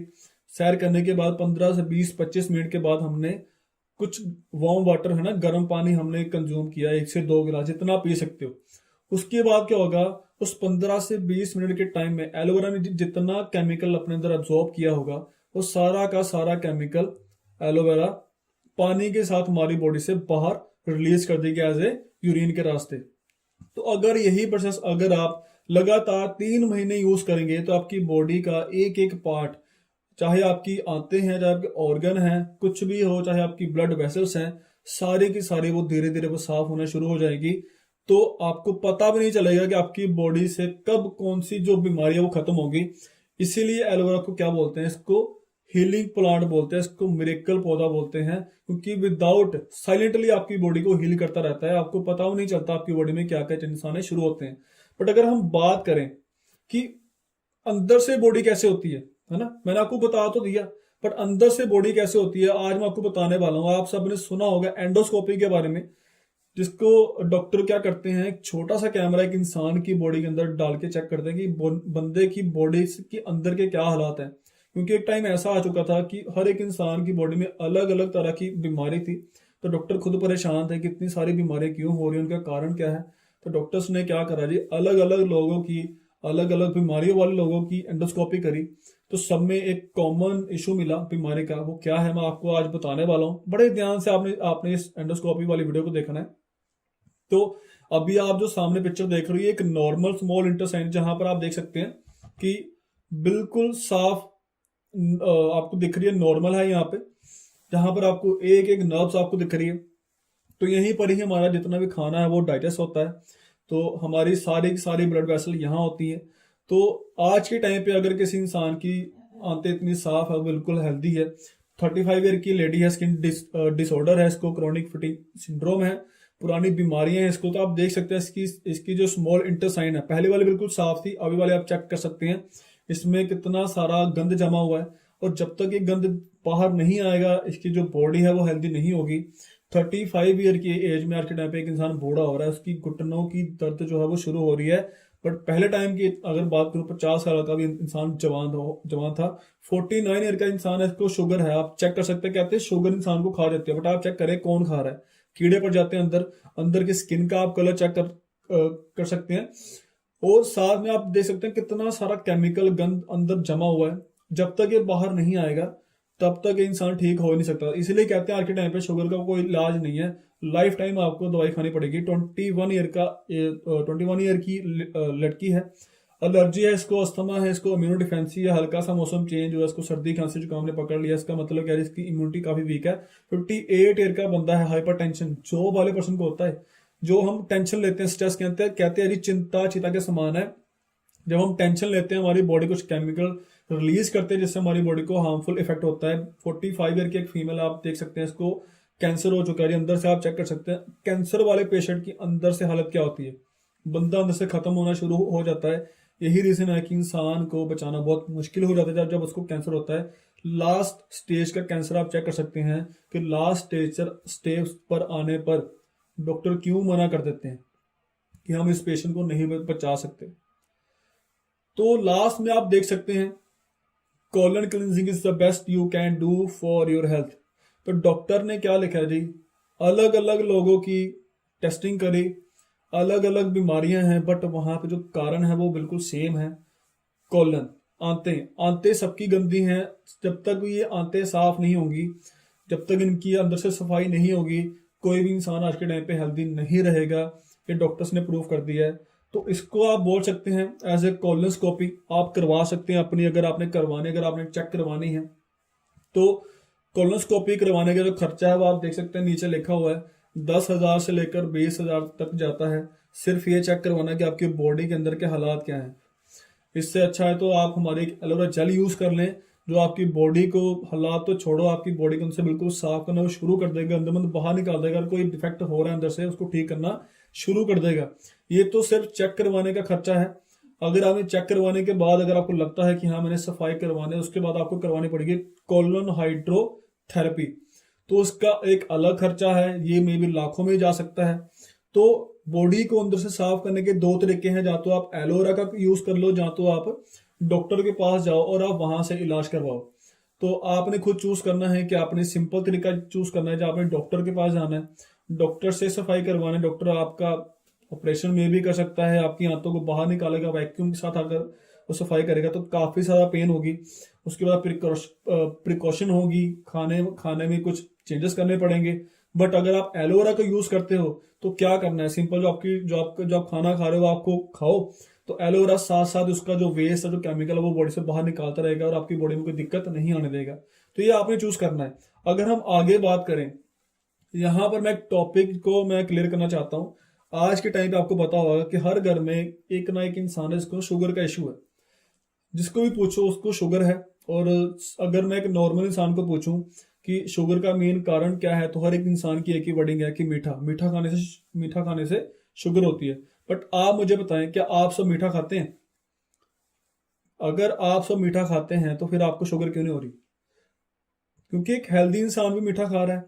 सैर करने के बाद 15 से 20-25 मिनट के बाद हमने कुछ वार्म वाटर है ना, गर्म पानी हमने कंज्यूम किया, 1 से 2 गिलास जितना पी सकते हो। उसके बाद क्या होगा? उस 15 से 20 मिनट के टाइम में एलोवेरा ने जितना केमिकल अपने अंदर अब्सॉर्ब किया होगा वो सारा का सारा केमिकल एलोवेरा पानी के साथ हमारी बॉडी से बाहर रिलीज कर देगी एज ए यूरिन के रास्ते। तो अगर यही प्रोसेस अगर आप लगातार 3 महीने यूज करेंगे तो आपकी बॉडी का एक एक पार्ट, चाहे आपकी आंतें हैं, चाहे आपके ऑर्गन हैं, कुछ भी हो, चाहे आपकी ब्लड वेसल्स हैं, सारी की सारी वो धीरे धीरे वो साफ होना शुरू हो जाएगी। तो आपको पता भी नहीं चलेगा कि आपकी बॉडी से कब कौन सी जो बीमारी है वो खत्म होगी। इसीलिए एलोवेरा को क्या बोलते हैं? इसको हीलिंग प्लांट बोलते हैं, इसको मिरेकल पौधा बोलते हैं, क्योंकि विदाउट साइलेंटली आपकी बॉडी को हील करता रहता है। आपको पता भी नहीं चलता आपकी बॉडी में क्या क्या चेंजेस आने शुरू होते हैं। बट अगर हम बात करें कि अंदर से बॉडी कैसे होती है ना, मैंने आपको बता तो दिया, बट अंदर से बॉडी कैसे होती है आज मैं आपको बताने वाला हूँ। आप सबने सुना होगा एंडोस्कोपी के बारे में, जिसको डॉक्टर क्या करते हैं, एक छोटा सा कैमरा एक इंसान की बॉडी के अंदर डाल के चेक करते हैं कि बंदे की बॉडी के अंदर के क्या हालात हैं। क्योंकि एक टाइम ऐसा आ चुका था कि हर एक इंसान की बॉडी में अलग अलग तरह की बीमारी थी। तो डॉक्टर खुद परेशान थे कि इतनी सारी बीमारियां क्यों हो रही हैं, उनका कारण क्या है। तो डॉक्टर्स ने क्या करा जी, अलग अलग लोगों की, अलग अलग बीमारियों वाले लोगों की एंडोस्कोपी करी। तो सब में एक कॉमन इशू मिला बीमारी का। वो क्या है मैं आपको आज बताने वाला हूँ। बड़े ध्यान से आपने आपने इस एंडोस्कोपी वाली वीडियो को देखना है। तो अभी आप जो सामने पिक्चर देख रही है एक नॉर्मल स्मॉल इंटेस्टाइन, जहां पर आप देख सकते हैं कि बिल्कुल साफ आपको दिख रही है, नॉर्मल है यहाँ पे, जहां पर आपको एक एक नर्व्स आपको दिख रही है। तो यहीं पर ही हमारा जितना भी खाना है वो डाइजेस्ट होता है। तो हमारी सारी की सारी ब्लड वेसल यहाँ होती है। तो आज के टाइम पे अगर किसी इंसान की आंतें इतनी साफ है, बिल्कुल हेल्दी है, 35 ईयर की लेडी है, स्किन डिसऑर्डर है, इसको क्रोनिक फटीग सिंड्रोम है, पुरानी बीमारियां हैं इसको, तो आप देख सकते हैं इसकी जो स्मॉल इंटेस्टाइन है, पहले वाली बिल्कुल साफ थी, अभी वाले आप चेक कर सकते हैं इसमें कितना सारा गंद जमा हुआ है। और जब तक ये गंद बाहर नहीं आएगा इसकी जो बॉडी है वो हेल्दी नहीं होगी। 35 ईयर की एज में आज के टाइम पे एक इंसान बूढ़ा हो रहा है, उसकी घुटनों की दर्द जो है वो शुरू हो रही है। बट पहले टाइम की अगर बात करूं, 50 साल का भी इंसान जवान था। 49 ईयर का इंसान है, इसको शुगर है, आप चेक कर सकते हैं। कहते हैं शुगर इंसान को खा जाती है, बट आप चेक करें कौन खा रहा है। कीड़े पड़ जाते हैं अंदर, अंदर की स्किन का आप कलर चेक कर सकते हैं। और साथ में आप देख सकते हैं कितना सारा केमिकल गंद अंदर जमा हुआ है। जब तक ये बाहर नहीं आएगा तब तक ये इंसान ठीक हो ही नहीं सकता। इसीलिए कहते हैं आज के टाइम पे शुगर का कोई इलाज नहीं है, लाइफ टाइम आपको दवाई खानी पड़ेगी। 21 ईयर की लड़की है, एलर्जी है इसको, अस्थमा है इसको, इम्यूनो डिफेंसी है, हल्का सा मौसम चेंज हुआ इसको, सर्दी खांसी जुकाम ने पकड़ लिया, इसका मतलब क्या है, इसकी इम्यूनिटी काफी वीक है। 58 ईयर का बंदा है, हाइपर टेंशन जो वाले पर्सन को होता है, जो हम टेंशन लेते हैं, स्ट्रेस कहते हैं जी चिंता चिता के समान है। जब हम टेंशन लेते हैं हमारी बॉडी कुछ केमिकल रिलीज करते हैं जिससे हमारी बॉडी को हार्मफुल इफेक्ट होता है। 45 ईयर की एक फीमेल आप देख सकते हैं, इसको कैंसर हो चुका है, अंदर से आप चेक कर सकते हैं। कैंसर वाले पेशेंट की अंदर से हालत क्या होती है, बंदा अंदर से खत्म होना शुरू हो जाता है। यही रीजन है कि इंसान को बचाना बहुत मुश्किल हो जाता है जब उसको कैंसर होता है। लास्ट स्टेज का कैंसर आप चेक कर सकते हैं कि लास्ट स्टेज पर आने पर डॉक्टर क्यों मना कर देते हैं कि हम इस पेशेंट को नहीं बचा सकते। तो लास्ट में आप देख सकते हैं colon cleansing is the best you can do for your health. तो डॉक्टर ने क्या लिखा है जी, अलग अलग लोगों की टेस्टिंग करी, अलग अलग बीमारियां हैं बट वहां पे जो कारण है वो बिल्कुल सेम है। कॉलन, आंतें, आंतें सबकी गंदी हैं। जब तक ये आंतें साफ नहीं होंगी, जब तक इनकी अंदर से सफाई नहीं होगी, कोई भी इंसान आज के टाइम पे हेल्दी नहीं रहेगा। ये डॉक्टर्स ने प्रूव कर दिया है। तो इसको आप बोल सकते हैं एज ए कोलोनोस्कोपी आप करवा सकते हैं अपनी, अगर आपने करवानी, अगर आपने चेक करवानी है तो कोलोनोस्कोपी करवाने का जो खर्चा है वो आप देख सकते हैं, नीचे लिखा हुआ है 10,000 से लेकर 20,000 तक जाता है। सिर्फ ये चेक करवाना कि आपकी बॉडी के अंदर के हालात क्या हैं। इससे अच्छा है तो आप हमारे एक एलोवेरा जेल यूज कर लें, जो आपकी बॉडी को, हालात तो छोड़ो, आपकी बॉडी को उनसे बिल्कुल साफ करना वो शुरू कर देगा, अंदर बाहर निकाल देगा। अगर कोई डिफेक्ट हो रहा है अंदर से उसको ठीक करना शुरू कर देगा। ये तो सिर्फ चेक करवाने का खर्चा है। अगर आपने चेक करवाने के बाद अगर आपको लगता है कि हाँ मैंने सफाई करवाने, उसके बाद आपको करवानी पड़ेगी कोलोन हाइड्रोथेरेपी। तो उसका एक अलग खर्चा है, ये मे भी लाखों में जा सकता है। तो बॉडी को अंदर से साफ करने के दो तरीके हैं, या तो आप एलोवेरा का यूज कर लो, या तो आप डॉक्टर के पास जाओ और आप वहां से इलाज करवाओ। तो आपने खुद चूज करना है कि आपने सिंपल तरीका चूज करना है, जब आपने डॉक्टर के पास जाना है, डॉक्टर से सफाई करवाना है। डॉक्टर आपका ऑपरेशन में भी कर सकता है, आपकी आंतों को बाहर निकालेगा वैक्यूम के साथ, अगर वो सफाई करेगा तो काफी ज्यादा पेन होगी। उसके बाद प्रिकॉशन होगी, खाने खाने में कुछ चेंजेस करने पड़ेंगे। बट अगर आप एलोवेरा का यूज करते हो तो क्या करना है, सिंपल, जो आप खाना खा रहे हो आपको खाओ। तो एलोवेरा साथ साथ उसका जो वेस्ट है, जो केमिकल है, वो बॉडी से बाहर निकालता रहेगा और आपकी बॉडी में कोई दिक्कत नहीं आने देगा। तो ये आपने चूज करना है। अगर हम आगे बात करें, यहाँ पर मैं एक टॉपिक को मैं क्लियर करना चाहता हूँ। आज के टाइम पे आपको पता होगा कि हर घर में एक ना एक इंसान है जिसको शुगर का इशू है। जिसको भी पूछो उसको शुगर है। और अगर मैं एक नॉर्मल इंसान को पूछूं कि शुगर का मेन कारण क्या है, तो हर एक इंसान की एक ही वर्डिंग है कि मीठा, मीठा खाने से शुगर होती है। बट आप मुझे बताएं, क्या आप सब मीठा खाते हैं? अगर आप सब मीठा खाते हैं तो फिर आपको शुगर क्यों नहीं हो रही? क्योंकि एक हेल्दी इंसान भी मीठा खा रहा है,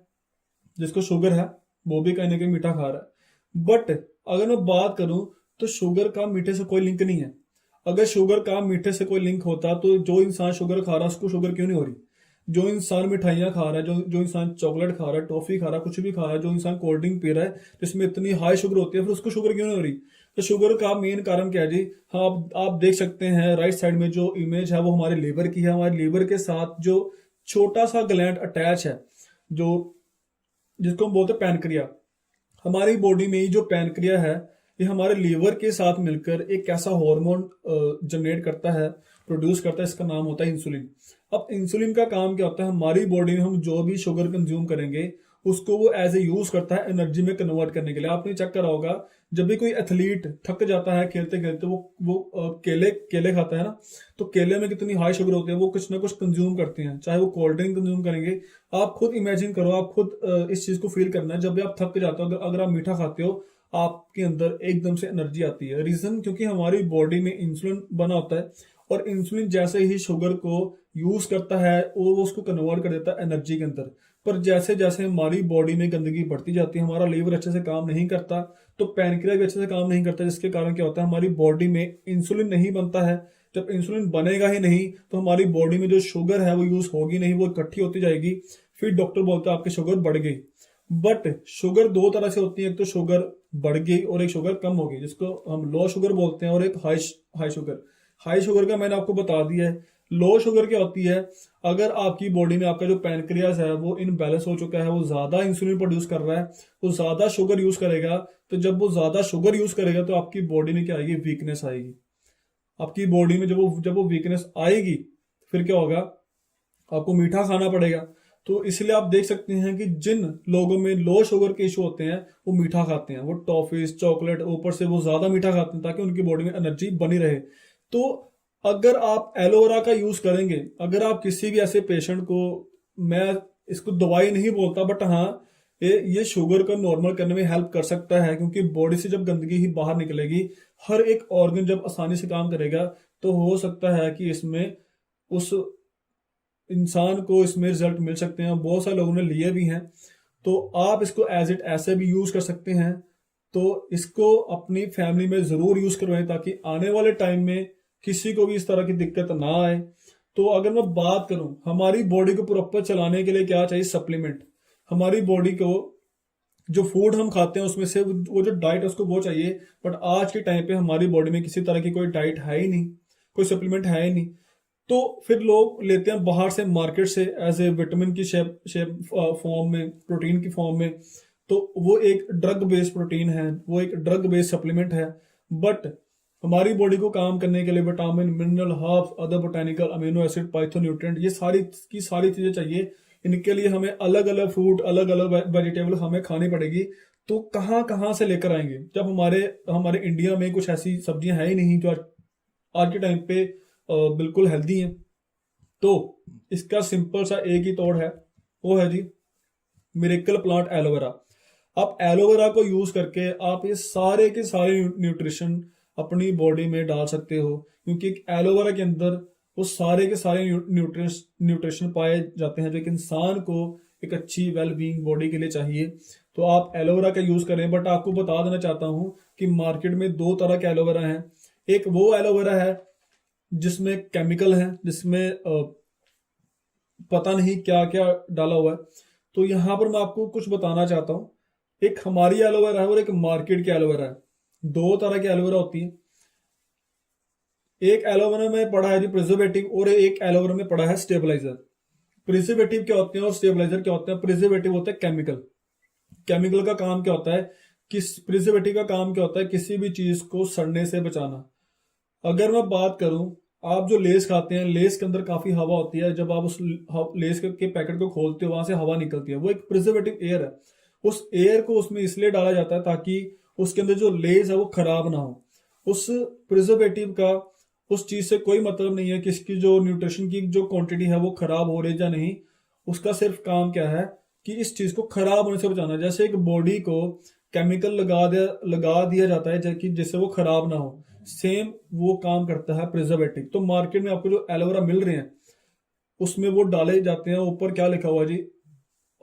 जिसको शुगर है वो भी कहीं ना कहीं मीठा खा रहा है। बट अगर मैं बात करूं तो शुगर का मीठे से कोई लिंक नहीं है। अगर शुगर का मीठे से कोई लिंक होता तो जो इंसान शुगर खा रहा है उसको शुगर क्यों नहीं हो रही? जो इंसान मिठाइयाँ खा रहा है, जो इंसान चॉकलेट खा रहा है, टॉफी खा रहा है, कुछ भी खा रहा है, जो इंसान कोल्ड ड्रिंक पी रहा है जिसमें इतनी हाई शुगर होती है, फिर उसको शुगर क्यों नहीं हो रही? तो शुगर का मेन कारण क्या है जी? हाँ, आप देख सकते हैं राइट साइड में जो इमेज है वो हमारे लीवर की है। हमारे लीवर के साथ जो छोटा सा ग्लैंड अटैच है, जो जिसको हम बोलते हैं पैनक्रिया। हमारी बॉडी में ही जो पैनक्रिया है, ये हमारे लीवर के साथ मिलकर एक ऐसा हार्मोन जनरेट करता है, प्रोड्यूस करता है, इसका नाम होता है इंसुलिन। अब इंसुलिन का काम क्या होता है? हमारी बॉडी में हम जो भी शुगर कंज्यूम करेंगे उसको वो एज ए यूज करता है एनर्जी में कन्वर्ट करने के लिए। आपने चेक करा होगा, जब भी कोई एथलीट थक जाता है खेलते खेलते, वो केले केले खाता है ना, तो केले में कितनी हाई शुगर होती है, वो कुछ ना कुछ कंज्यूम करते हैं, चाहे वो कोल्ड ड्रिंक कंज्यूम करेंगे। आप खुद इमेजिन करो, आप खुद इस चीज को फील करना है, जब भी आप थक जाते हो, अगर आप मीठा खाते हो, आपके अंदर एकदम से एनर्जी आती है। रीजन, क्योंकि हमारी बॉडी में इंसुलिन बना होता है, और इंसुलिन जैसे ही शुगर को यूज करता है वो उसको कन्वर्ट कर देता है एनर्जी के अंदर। पर जैसे जैसे हमारी बॉडी में गंदगी बढ़ती जाती है, हमारा लीवर अच्छे से काम नहीं करता, तो पैनक्रिया भी अच्छे से काम नहीं करता, जिसके कारण क्या होता है, हमारी बॉडी में इंसुलिन नहीं बनता है। जब इंसुलिन बनेगा ही नहीं तो हमारी बॉडी में जो शुगर है वो यूज होगी नहीं, वो इकट्ठी होती जाएगी। फिर डॉक्टर बोलता है आपकी शुगर बढ़ गई। बट शुगर दो तरह से होती है, एक तो शुगर बढ़ गई और एक शुगर कम हो गई, जिसको हम लो शुगर बोलते हैं, और एक हाई शुगर। हाई शुगर का मैंने आपको बता दिया है। लो शुगर क्या होती है? अगर आपकी बॉडी में आपका जो पैनक्रियास है वो इनबैलेंस हो चुका है, वो ज्यादा इंसुलिन प्रोड्यूस कर रहा है, वो ज्यादा शुगर यूज करेगा। तो जब वो ज्यादा शुगर यूज करेगा तो आपकी बॉडी में क्या आएगी? वीकनेस आएगी। आपकी बॉडी में जब वो वीकनेस आएगी, फिर क्या होगा? आपको मीठा खाना पड़ेगा। तो इसलिए आप देख सकते हैं कि जिन लोगों में लो शुगर के इशू होते हैं वो मीठा खाते हैं, वो टॉफीज, चॉकलेट, ऊपर से वो ज्यादा मीठा खाते हैं ताकि उनकी बॉडी में एनर्जी बनी रहे। तो अगर आप एलोवेरा का यूज करेंगे, अगर आप किसी भी ऐसे पेशेंट को, मैं इसको दवाई नहीं बोलता, बट हाँ ये शुगर को नॉर्मल करने में हेल्प कर सकता है, क्योंकि बॉडी से जब गंदगी ही बाहर निकलेगी, हर एक ऑर्गन जब आसानी से काम करेगा, तो हो सकता है कि इसमें उस इंसान को इसमें रिजल्ट मिल सकते हैं। बहुत सारे लोगों ने लिए भी हैं। तो आप इसको एज इट ऐसे भी यूज कर सकते हैं। तो इसको अपनी फैमिली में जरूर यूज करवाएं ताकि आने वाले टाइम में किसी को भी इस तरह की दिक्कत ना आए। तो अगर मैं बात करूं हमारी बॉडी को प्रॉपर चलाने के लिए क्या चाहिए? सप्लीमेंट। हमारी बॉडी को जो फूड हम खाते हैं उसमें से वो जो डाइट है उसको वो चाहिए, बट आज के टाइम पे हमारी बॉडी में किसी तरह की कोई डाइट है ही नहीं, कोई सप्लीमेंट है ही नहीं। तो फिर लोग लेते हैं बाहर से, मार्केट से, एज ए विटामिन की शेप शेप फॉर्म में, प्रोटीन की फॉर्म में। तो वो एक ड्रग बेस्ड प्रोटीन है, वो एक ड्रग बेस्ड सप्लीमेंट है। बट हमारी बॉडी को काम करने के लिए vitamin, mineral, herbs, other botanical, amino acid, phytonutrient, ये सारी की सारी चीजें चाहिए। इनके लिए हमें अलग अलग फ्रूट, अलग अलग वेजिटेबल हमें खानी पड़ेगी। तो कहाँ कहाँ से लेकर आएंगे, जब हमारे हमारे इंडिया में कुछ ऐसी सब्जियां है ही नहीं जो आज के टाइम पे बिल्कुल हेल्दी हैं। तो इसका सिंपल सा एक ही तोड़ है, वो है जी मिरेकल प्लांट एलोवेरा। आप एलोवेरा को यूज करके आप ये सारे के सारे न्यूट्रिशन अपनी बॉडी में डाल सकते हो, क्योंकि एलोवेरा के अंदर वो सारे के सारे न्यूट्रिशन पाए जाते हैं जो एक इंसान को एक अच्छी वेल बीइंग बॉडी के लिए चाहिए। तो आप एलोवेरा का यूज करें। बट आपको बता देना चाहता हूं कि मार्केट में दो तरह के एलोवेरा हैं। एक वो एलोवेरा है जिसमें केमिकल है, जिसमें पता नहीं क्या क्या डाला हुआ है। तो यहां पर मैं आपको कुछ बताना चाहता हूं। एक हमारी एलोवेरा है और एक मार्केट की एलोवेरा है। दो तरह की एलोवेरा होती है। एक एलोवेरा में पड़ा है जी प्रिजर्वेटिव, और एक एलोवेरा में पड़ा है स्टेबलाइजर। प्रिजर्वेटिव क्या होते हैं और स्टेबलाइजर क्या होते हैं? प्रिजर्वेटिव होता है केमिकल। केमिकल का काम क्या होता है? प्रिजर्वेटिव का काम क्या होता है? किसी भी चीज को सड़ने से बचाना। अगर मैं बात करूं, आप जो लेस खाते हैं, लेस के अंदर काफी हवा होती है। जब आप उस लेस के पैकेट को खोलते हो, वहां से हवा निकलती है, वो एक प्रिजर्वेटिव एयर है। उस एयर को उसमें इसलिए डाला जाता है ताकि उसके अंदर जो लेस है वो खराब ना हो। उस प्रिजर्वेटिव का उस चीज से कोई मतलब नहीं है कि इसकी जो न्यूट्रिशन की जो क्वांटिटी है वो खराब हो रही है या नहीं। उसका सिर्फ काम क्या है कि इस चीज को खराब होने से बचाना। जैसे एक बॉडी को केमिकल लगा दिया जाता है जिससे वो खराब ना हो, सेम वो काम करता है प्रिजर्वेटिव। तो मार्केट में आपको जो एलोवेरा मिल रहे हैं उसमें वो डाले जाते हैं। ऊपर क्या लिखा हुआ जी?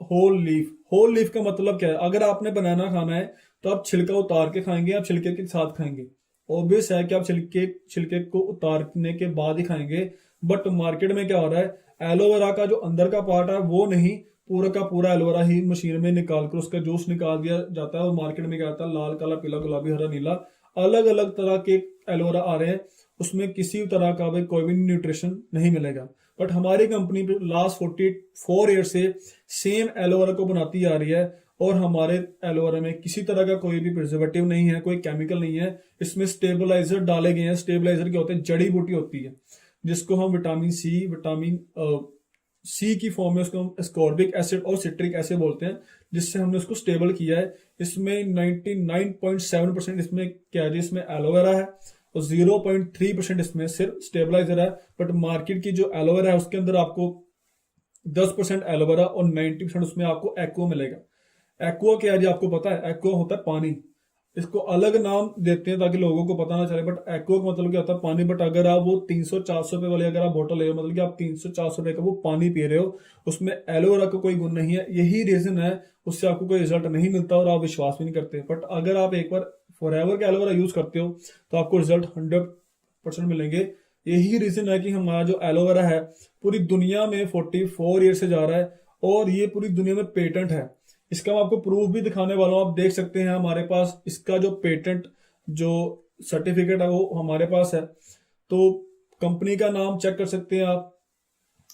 Whole leaf. होल लीफ का मतलब क्या है? अगर आपने बनाना खाना है तो आप छिलका उतार के खाएंगे, आप छिलके के साथ खाएंगे। ऑब्वियस है कि आप छिलके को उतारने के बाद ही खाएंगे। बट मार्केट में क्या हो रहा है, एलोवेरा का जो अंदर का पार्ट है वो नहीं, पूरा का पूरा एलोवेरा ही मशीन में निकाल कर उसका जूस निकाल दिया जाता है। और मार्केट में क्या आता है, लाल, काला, पीला, गुलाबी, हरा, नीला, अलग अलग तरह के एलोवेरा आ रहे हैं। उसमें किसी तरह का भी कोई भी न्यूट्रिशन नहीं मिलेगा। बट हमारी कंपनी लास्ट 44 ईयर से सेम एलोवेरा को बनाती आ रही है, और हमारे एलोवेरा में किसी तरह का कोई भी प्रिजर्वेटिव नहीं है, कोई केमिकल नहीं है। इसमें स्टेबलाइजर डाले गए हैं। स्टेबलाइजर क्या होते हैं? जड़ी बूटी होती है, जिसको हम विटामिन सी की फॉर्म में उसको हम एस्कॉर्बिक एसिड और सिट्रिक एसिड बोलते हैं, जिससे हमने उसको स्टेबल किया है। इसमें 99.7% इसमें क्या है? इसमें एलोवेरा है, और 0.3% इसमें सिर्फ स्टेबलाइजर है। बट मार्केट की जो एलोवेरा है उसके अंदर आपको 10% एलोवेरा और 90% उसमें आपको एक्वा मिलेगा। एक्वा क्या है जी? आपको पता है एक्वा होता है पानी। इसको अलग नाम देते हैं ताकि लोगों को पता ना चले, बट एक्वा का मतलब क्या होता है? पानी। बट अगर आप वो 300-400 रुपए वाली अगर आप बोतल ले रहे हो, मतलब कि आप 300-400 रुपए का वो पानी पी रहे हो, उसमें एलोवेरा का कोई गुण नहीं है। यही रीजन है उससे आपको कोई रिजल्ट नहीं मिलता और आप विश्वास भी नहीं करते। बट अगर आप एक बार फॉरएवर का एलोवेरा यूज करते हो तो आपको रिजल्ट 100% मिलेंगे। यही रीजन है कि हमारा जो एलोवेरा है पूरी दुनिया में 44 ईयर से जा रहा है, और ये पूरी दुनिया में पेटेंट है। इसका मैं आपको प्रूफ भी दिखाने वाला हूं। आप देख सकते हैं हमारे पास इसका जो पेटेंट जो सर्टिफिकेट है वो हमारे पास है। तो कंपनी का नाम चेक कर सकते हैं आप,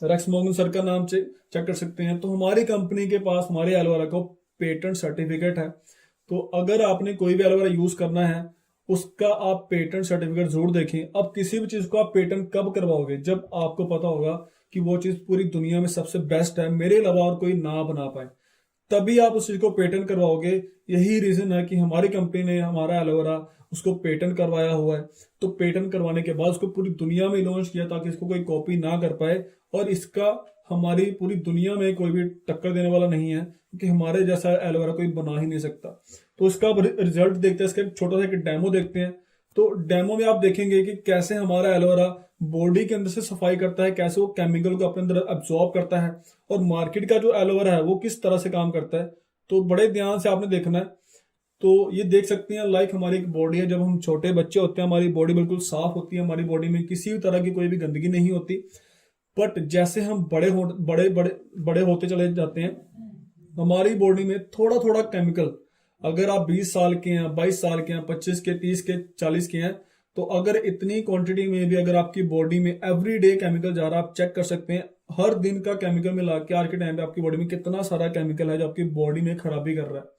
रेक्स मॉर्गन सर का नाम चेक कर सकते हैं। तो हमारी कंपनी के पास हमारे एलोवेरा का पेटेंट सर्टिफिकेट है। तो अगर आपने कोई भी एलोवेरा यूज करना है उसका आप पेटेंट सर्टिफिकेट जरूर देखें। अब किसी भी चीज को आप पेटेंट कब करवाओगे? जब आपको पता होगा कि वो चीज पूरी दुनिया में सबसे बेस्ट है, मेरे अलावा और कोई ना बना पाए, तभी आप उस चीज को पेटेंट करवाओगे। यही रीजन है कि हमारी कंपनी ने हमारा एलोवेरा उसको पेटेंट करवाया हुआ है। तो पेटेंट करवाने के बाद उसको पूरी दुनिया में लॉन्च किया ताकि इसको कोई कॉपी ना कर पाए, और इसका हमारी पूरी दुनिया में कोई भी टक्कर देने वाला नहीं है, क्योंकि हमारे जैसा एलोवेरा कोई बना ही नहीं सकता। तो इसका रिजल्ट देखते हैं, इसका छोटा सा एक डेमो देखते हैं। तो डेमो में आप देखेंगे कि कैसे हमारा एलोवेरा बॉडी के अंदर से सफाई करता है, कैसे वो केमिकल को अपने अंदर अब्सॉर्ब करता है, और मार्केट का जो एलोवेरा है वो किस तरह से काम करता है। तो बड़े ध्यान से आपने देखना है। तो ये देख सकते हैं, लाइक हमारी एक बॉडी है। जब हम छोटे बच्चे होते हैं हमारी बॉडी बिल्कुल साफ होती है, हमारी बॉडी में किसी भी तरह की कोई भी गंदगी नहीं होती। बट जैसे हम बड़े होते चले जाते हैं, हमारी बॉडी में थोड़ा थोड़ा केमिकल अगर आप 20 साल के हैं, 22 साल के हैं, 25 के, 30 के, 40 के हैं, तो अगर इतनी क्वांटिटी में भी अगर आपकी बॉडी में एवरी डे केमिकल जा रहा है, आप चेक कर सकते हैं हर दिन का केमिकल मिला के आज के टाइम पे आपकी बॉडी में कितना सारा केमिकल है जो आपकी बॉडी में खराबी कर रहा है।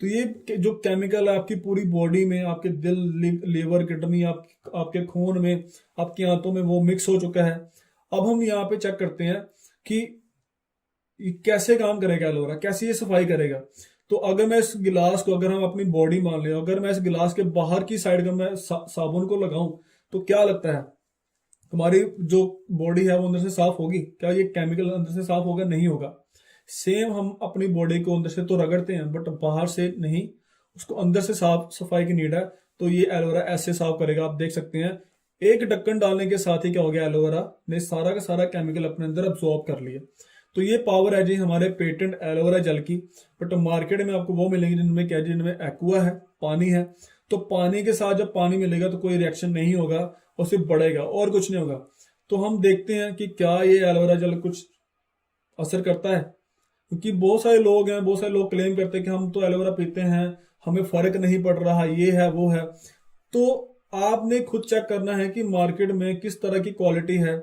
तो ये जो केमिकल है आपकी पूरी बॉडी में, आपके दिल, लीवर, किडनी, आपके खून में, आपकी आंतों में वो मिक्स हो चुका है। अब हम यहाँ पे चेक करते हैं कि ये कैसे काम करेगा एलोवेरा, कैसे ये सफाई करेगा। तो अगर मैं इस गिलास को, अगर हम अपनी बॉडी मान लें, अगर मैं इस गिलास के बाहर की साइड का मैं साबुन को लगाऊं, तो क्या लगता है हमारी जो बॉडी है वो अंदर से साफ होगी? क्या ये केमिकल अंदर से साफ होगा? नहीं होगा। सेम हम अपनी बॉडी को अंदर से तो रगड़ते हैं बट बाहर से नहीं, उसको अंदर से साफ सफाई की नीड है। तो ये एलोवेरा ऐसे साफ करेगा। आप देख सकते हैं एक ढक्कन डालने के साथ ही क्या हो गया, एलोवेरा ने सारा का सारा केमिकल अपने अंदर अब्सॉर्ब कर लिया। तो ये पावर है जी हमारे पेटेंट एलोवेरा जेल की। बट मार्केट में आपको वो मिलेंगे जिनमें क्या, जिनमें एक्वा है, पानी है। तो पानी के साथ जब पानी मिलेगा तो कोई रिएक्शन नहीं होगा और सिर्फ बढ़ेगा और कुछ नहीं होगा। तो हम देखते हैं कि क्या ये एलोवेरा जेल कुछ असर करता है, क्योंकि बहुत सारे लोग हैं, बहुत सारे लोग क्लेम करते हैं कि हम तो एलोवेरा पीते हैं, हमें फर्क नहीं पड़ रहा, ये है वो है। तो आपने खुद चेक करना है कि मार्केट में किस तरह की क्वालिटी है,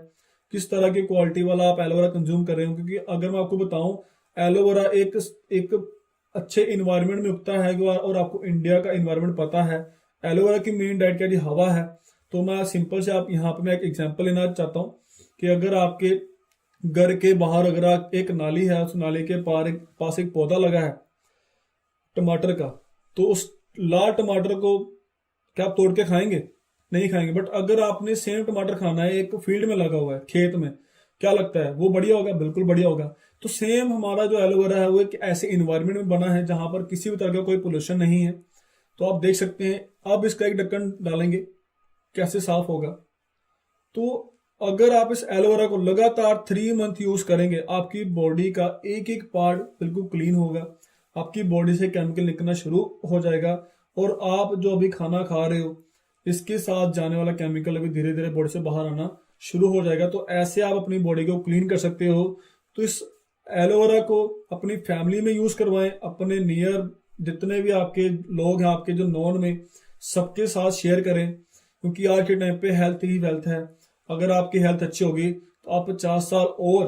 किस तरह की क्वालिटी वाला आप एलोवेरा कंज्यूम कर रहे हो। क्योंकि अगर मैं आपको बताऊं, एलोवेरा एक अच्छे इन्वायरमेंट में उगता है और आपको इंडिया का इन्वायरमेंट पता है। एलोवेरा की मेन डाइट क्या जी, हवा है। तो मैं सिंपल से आप यहाँ पे मैं एक एग्जांपल लेना चाहता हूँ कि अगर आपके घर के बाहर अगर एक नाली है, उस नाली के पास एक पौधा लगा है टमाटर का, तो उस लाल टमाटर को क्या आप तोड़ के खाएंगे? नहीं खाएंगे। बट अगर आपने सेम टमाटर खाना है, एक फील्ड में लगा हुआ है, खेत में, क्या लगता है वो बढ़िया होगा? बिल्कुल बढ़िया होगा। तो सेम हमारा जो एलोवेरा है वो एक ऐसे इन्वायरमेंट में बना है जहां पर किसी भी तरह का कोई पोल्यूशन नहीं है। तो आप देख सकते हैं। अब इसका एक ढक्कन डालेंगे, कैसे साफ होगा। तो अगर आप इस एलोवेरा को लगातार 3 मंथ यूज करेंगे, आपकी बॉडी का एक एक पार्ट बिल्कुल क्लीन होगा, आपकी बॉडी से केमिकल निकलना शुरू हो जाएगा और आप जो अभी खाना खा रहे हो इसके साथ जाने वाला केमिकल अभी धीरे धीरे बॉडी से बाहर आना शुरू हो जाएगा। तो ऐसे आप अपनी बॉडी को क्लीन कर सकते हो। तो इस एलोवेरा को अपनी फैमिली में यूज करवाएं, अपने नियर जितने भी आपके लोग हैं, आपके जो नॉन में, सबके साथ शेयर करें। क्योंकि आज के टाइम पे हेल्थ ही वेल्थ है। अगर आपकी हेल्थ अच्छी होगी तो आप 50 साल और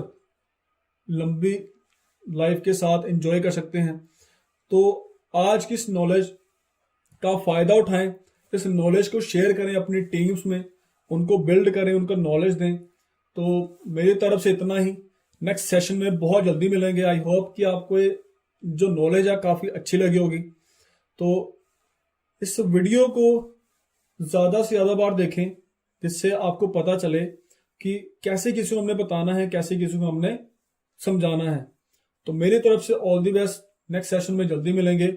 लंबी लाइफ के साथ एंजॉय कर सकते हैं। तो आज की इस नॉलेज का फायदा उठाएं, इस नॉलेज को शेयर करें अपनी टीम्स में, उनको बिल्ड करें, उनको नॉलेज दें। तो मेरी तरफ से इतना ही। नेक्स्ट सेशन में बहुत जल्दी मिलेंगे। आई होप कि आपको ये जो नॉलेज है काफ़ी अच्छी लगी होगी। तो इस वीडियो को ज़्यादा से ज़्यादा बार देखें जिससे आपको पता चले कि कैसे किसी को हमने बताना है, कैसे किसी को हमने समझाना है। तो मेरी तरफ से all the best. Next session में जल्दी मिलेंगे।